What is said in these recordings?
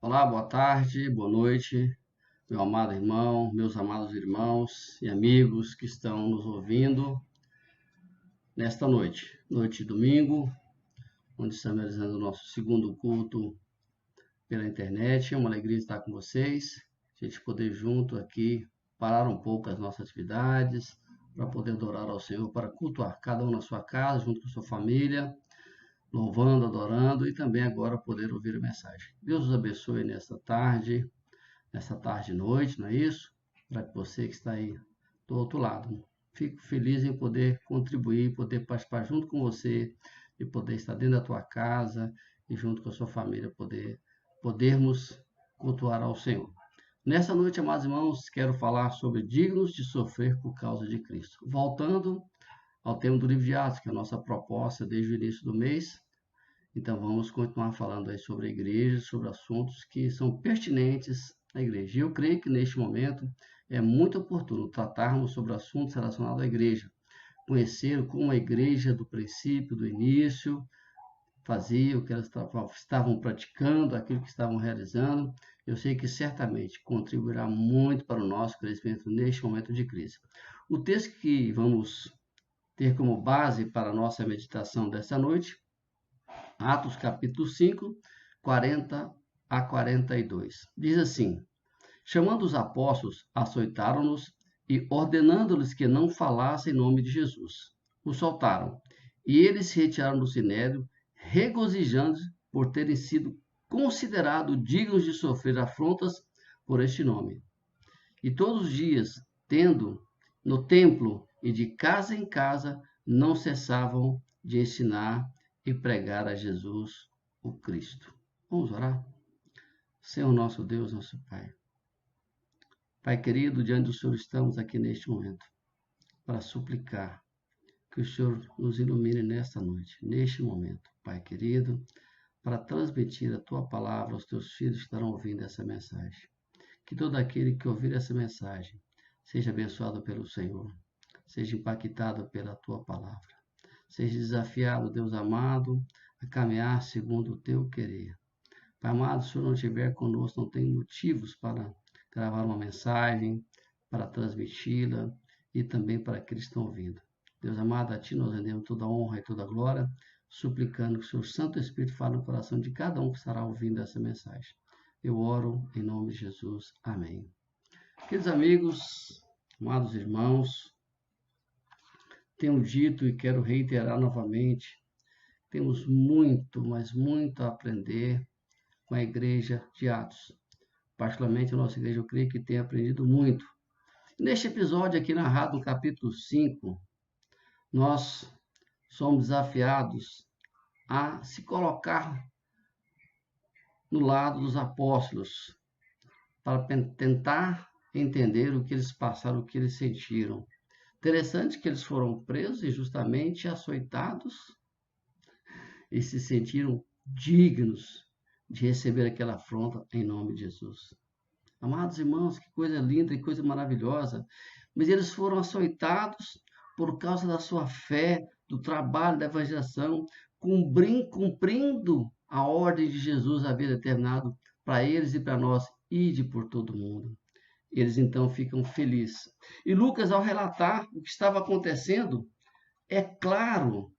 Olá, boa tarde, boa noite, meu amado irmão, meus amados irmãos e amigos que estão nos ouvindo nesta noite, noite de domingo, onde estamos realizando o nosso segundo culto pela internet. É uma alegria estar com vocês, a gente poder junto aqui parar um pouco as nossas atividades para poder adorar ao Senhor, para cultuar cada um na sua casa, junto com sua família, louvando, adorando e também agora poder ouvir a mensagem. Deus os abençoe nesta tarde e noite, não é isso? Para que você que está aí do outro lado. Fico feliz em poder contribuir, poder participar junto com você e poder estar dentro da tua casa e junto com a sua família podermos cultuar ao Senhor. Nessa noite, amados irmãos, quero falar sobre dignos de sofrer por causa de Cristo. Voltando ao tema do livro de Atos, que é a nossa proposta desde o início do mês. Então vamos continuar falando aí sobre a igreja, sobre assuntos que são pertinentes à igreja. E eu creio que neste momento é muito oportuno tratarmos sobre assuntos relacionados à igreja, conhecer como a igreja do princípio, do início, fazia, o que elas estavam praticando, aquilo que estavam realizando. Eu sei que certamente contribuirá muito para o nosso crescimento neste momento de crise. O texto que vamos ter como base para a nossa meditação desta noite, Atos capítulo 5, 40 a 42. Diz assim: chamando os apóstolos, açoitaram-nos e, ordenando-lhes que não falassem em nome de Jesus, os soltaram. E eles se retiraram do sinédrio, regozijando-se por terem sido considerados dignos de sofrer afrontas por este nome. E todos os dias, tendo no templo e de casa em casa, não cessavam de ensinar e pregar a Jesus, o Cristo. Vamos orar? Senhor nosso Deus, nosso Pai. Pai querido, diante do Senhor estamos aqui neste momento para suplicar que o Senhor nos ilumine nesta noite, neste momento, Pai querido, para transmitir a Tua palavra aos Teus filhos que estarão ouvindo essa mensagem. Que todo aquele que ouvir essa mensagem seja abençoado pelo Senhor, seja impactado pela Tua palavra. Seja desafiado, Deus amado, a caminhar segundo o teu querer. Pai amado, se o Senhor não estiver conosco, não tem motivos para gravar uma mensagem, para transmiti-la e também para aqueles que estão ouvindo. Deus amado, a Ti nós rendemos toda a honra e toda a glória, suplicando que o Senhor Santo Espírito fale no coração de cada um que estará ouvindo essa mensagem. Eu oro em nome de Jesus. Amém. Queridos amigos, amados irmãos, tenho dito e quero reiterar novamente, temos muito, mas muito a aprender com a igreja de Atos. Particularmente a nossa igreja, eu creio que tem aprendido muito. Neste episódio aqui narrado no capítulo 5, nós somos desafiados a se colocar no lado dos apóstolos, para tentar entender o que eles passaram, o que eles sentiram. Interessante que eles foram presos e justamente açoitados e se sentiram dignos de receber aquela afronta em nome de Jesus. Amados irmãos, que coisa linda e coisa maravilhosa. Mas eles foram açoitados por causa da sua fé, do trabalho da evangelização, cumprindo a ordem de Jesus havia determinado para eles e para nós, ide por todo mundo. Eles então ficam felizes. E Lucas, ao relatar o que estava acontecendo, é claro,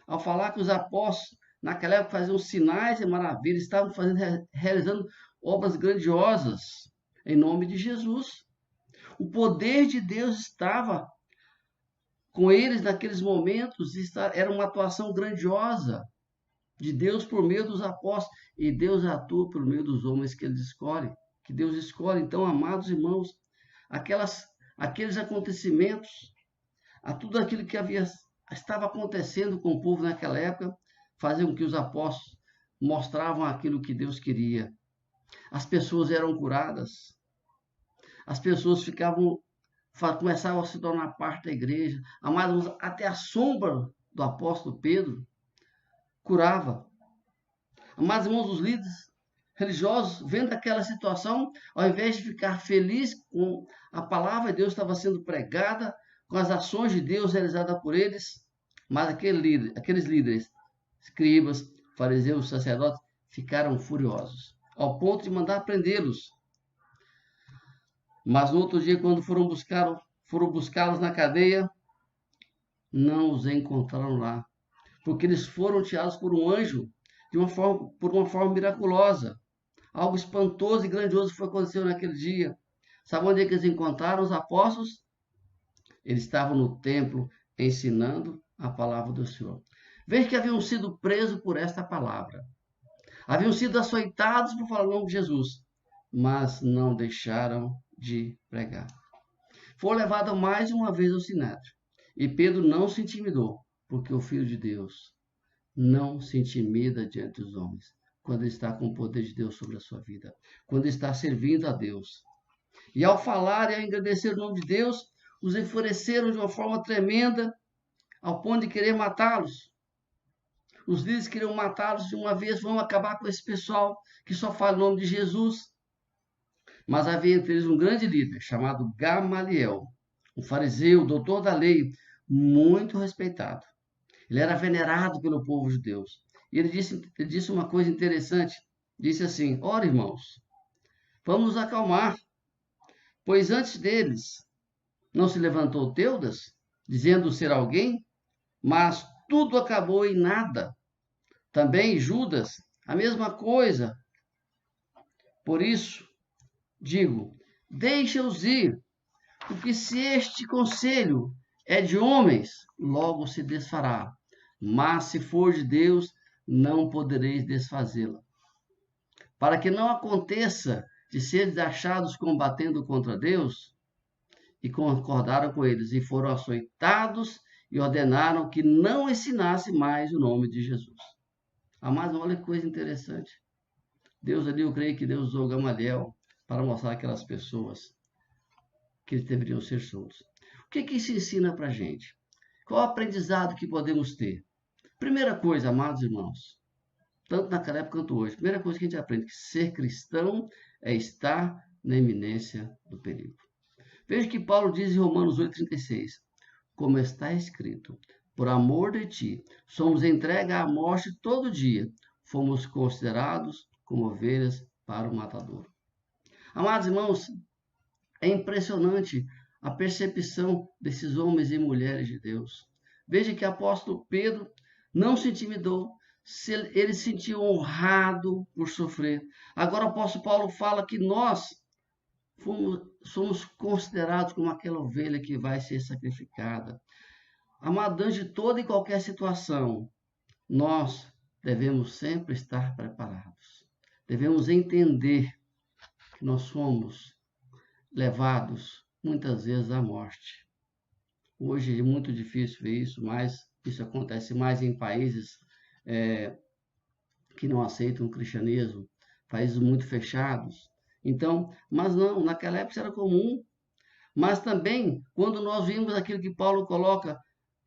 ao falar que os apóstolos, naquela época, faziam sinais e maravilhas, estavam realizando obras grandiosas em nome de Jesus. O poder de Deus estava com eles naqueles momentos, era uma atuação grandiosa de Deus por meio dos apóstolos, e Deus atua por meio dos homens que Ele escolhe, que Deus escolhe. Então, amados irmãos, aqueles acontecimentos, a tudo aquilo que estava acontecendo com o povo naquela época, faziam com que os apóstolos mostravam aquilo que Deus queria. As pessoas eram curadas, as pessoas começavam a se tornar parte da igreja. Amados, até a sombra do apóstolo Pedro curava. Amados irmãos, os líderes religiosos, vendo aquela situação, ao invés de ficar feliz com a palavra de Deus estava sendo pregada, com as ações de Deus realizadas por eles, mas aqueles líderes, escribas, fariseus, sacerdotes, ficaram furiosos. ao ponto de mandar prendê-los. Mas no outro dia, quando foram buscá-los na cadeia, não os encontraram lá, porque eles foram tirados por um anjo por uma forma miraculosa. Algo espantoso e grandioso foi aconteceu naquele dia. Sabe onde é que eles encontraram os apóstolos? Eles estavam no templo ensinando a palavra do Senhor. Veja que haviam sido presos por esta palavra. Haviam sido açoitados por falar o nome de Jesus, mas não deixaram de pregar. Foram levados mais uma vez ao Sinédrio. E Pedro não se intimidou, porque o Filho de Deus não se intimida diante dos homens, quando está com o poder de Deus sobre a sua vida, quando está servindo a Deus. E ao falar e ao engrandecer o nome de Deus, os enfureceram de uma forma tremenda, ao ponto de querer matá-los. Os líderes queriam matá-los de uma vez, vão acabar com esse pessoal que só fala o nome de Jesus. Mas havia entre eles um grande líder, chamado Gamaliel, um fariseu, doutor da lei, muito respeitado. Ele era venerado pelo povo judeu. E ele disse uma coisa interessante. Disse assim: ora, irmãos, vamos nos acalmar, pois antes deles não se levantou Teudas, dizendo ser alguém, mas tudo acabou em nada. Também Judas, a mesma coisa. Por isso, digo, deixa-os ir, porque se este conselho é de homens, logo se desfará. Mas se for de Deus, não podereis desfazê-la. Para que não aconteça de seres achados combatendo contra Deus, e concordaram com eles, e foram açoitados, e ordenaram que não ensinasse mais o nome de Jesus. Amados, olha que coisa interessante. Deus ali, eu creio que Deus usou Gamaliel para mostrar aquelas pessoas que eles deveriam ser soltos. O que isso ensina para a gente? Qual o aprendizado que podemos ter? Primeira coisa, amados irmãos, tanto naquela época quanto hoje, primeira coisa que a gente aprende, que ser cristão é estar na iminência do perigo. Veja que Paulo diz em Romanos 8,36, como está escrito, por amor de ti, somos entregues à morte todo dia, fomos considerados como ovelhas para o matador. Amados irmãos, é impressionante a percepção desses homens e mulheres de Deus. Veja que o apóstolo Pedro não se intimidou, ele se sentiu honrado por sofrer. Agora o apóstolo Paulo fala que nós somos considerados como aquela ovelha que vai ser sacrificada. Amado, de toda e qualquer situação, nós devemos sempre estar preparados. Devemos entender que nós somos levados muitas vezes à morte. Hoje é muito difícil ver isso, mas isso acontece mais em países que não aceitam o cristianismo, países muito fechados. Então, mas não, naquela época isso era comum. Mas também, quando nós vimos aquilo que Paulo coloca,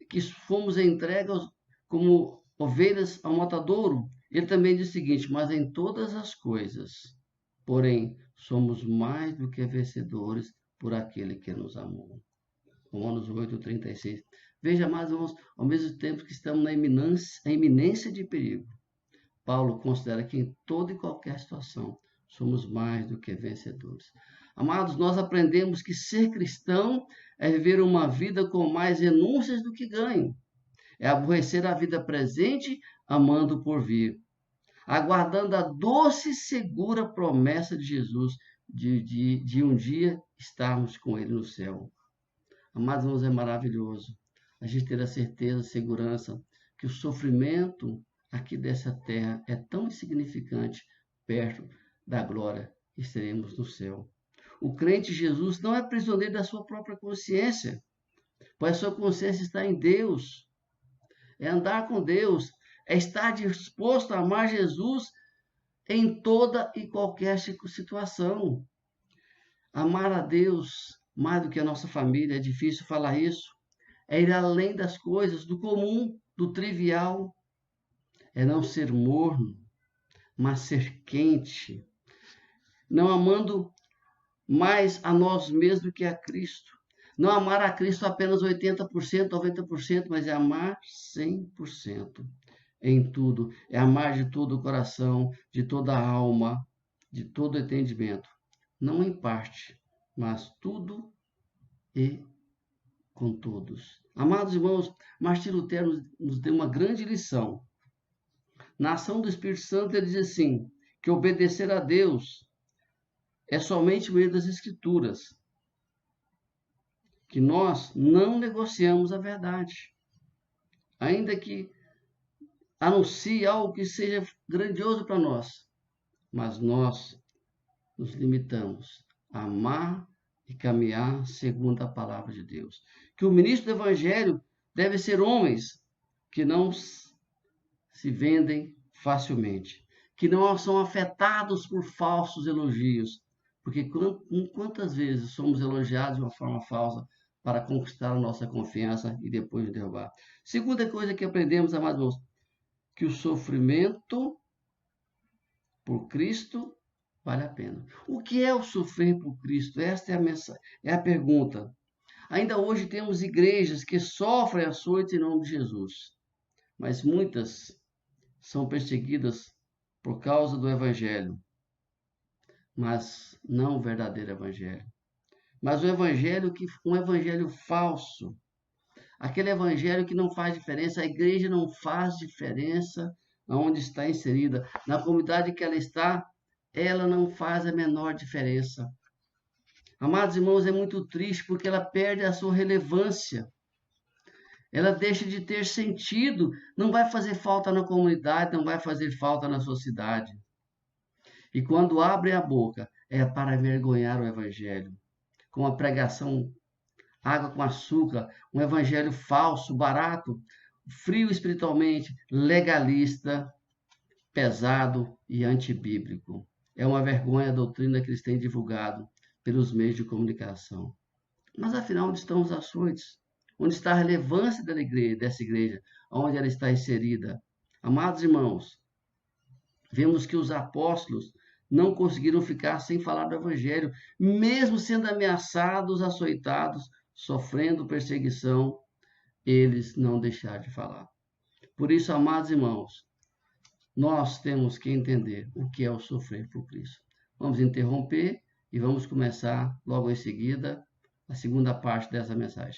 que fomos entregues como ovelhas ao matadouro, ele também diz o seguinte, mas em todas as coisas, porém, somos mais do que vencedores por aquele que nos amou. Romanos 8,36. Veja, mais irmãos, ao mesmo tempo que estamos na iminência de perigo, Paulo considera que em toda e qualquer situação somos mais do que vencedores. Amados, nós aprendemos que ser cristão é viver uma vida com mais renúncias do que ganho. É aborrecer a vida presente, amando por vir. Aguardando a doce e segura promessa de Jesus de um dia estarmos com Ele no céu. Amados irmãos, é maravilhoso a gente ter a certeza, a segurança que o sofrimento aqui dessa terra é tão insignificante perto da glória que seremos no céu. O crente em Jesus não é prisioneiro da sua própria consciência, pois a sua consciência está em Deus. É andar com Deus, é estar disposto a amar Jesus em toda e qualquer situação. Amar a Deus mais do que a nossa família, é difícil falar isso, é ir além das coisas, do comum, do trivial, é não ser morno, mas ser quente, não amando mais a nós mesmos do que a Cristo. Não amar a Cristo apenas 80%, 90%, mas é amar 100% em tudo. É amar de todo o coração, de toda a alma. de todo entendimento, não em parte, mas tudo e com todos. Amados irmãos, Martinho Lutero nos deu uma grande lição. Na ação do Espírito Santo, ele diz assim, que obedecer a Deus é somente meio das Escrituras, que nós não negociamos a verdade. Ainda que anuncie algo que seja grandioso para nós, mas nós nos limitamos a amar e caminhar segundo a palavra de Deus. Que o ministro do Evangelho deve ser homens que não se vendem facilmente, que não são afetados por falsos elogios, porque quantas vezes somos elogiados de uma forma falsa para conquistar a nossa confiança e depois derrubar. Segunda coisa que aprendemos, amados irmãos, que o sofrimento por Cristo vale a pena. O que é o sofrer por Cristo? Esta é a pergunta. Ainda hoje temos igrejas que sofrem açoites em nome de Jesus, mas muitas são perseguidas por causa do Evangelho, mas não o verdadeiro Evangelho. Mas um Evangelho falso, aquele Evangelho que não faz diferença, a igreja não faz diferença onde está inserida, na comunidade que ela está, ela não faz a menor diferença. Amados irmãos, é muito triste porque ela perde a sua relevância. Ela deixa de ter sentido, não vai fazer falta na comunidade, não vai fazer falta na sociedade. E quando abre a boca, é para envergonhar o Evangelho, com a pregação água com açúcar, um evangelho falso, barato, frio espiritualmente, legalista, pesado e antibíblico. É uma vergonha a doutrina que eles têm divulgado pelos meios de comunicação. Mas afinal, onde estão os açoites? Onde está a relevância dessa igreja? Onde ela está inserida? Amados irmãos, vemos que os apóstolos não conseguiram ficar sem falar do evangelho, mesmo sendo ameaçados, açoitados, sofrendo perseguição, eles não deixaram de falar. Por isso, amados irmãos, nós temos que entender o que é o sofrer por Cristo. Vamos interromper e vamos começar logo em seguida a segunda parte dessa mensagem.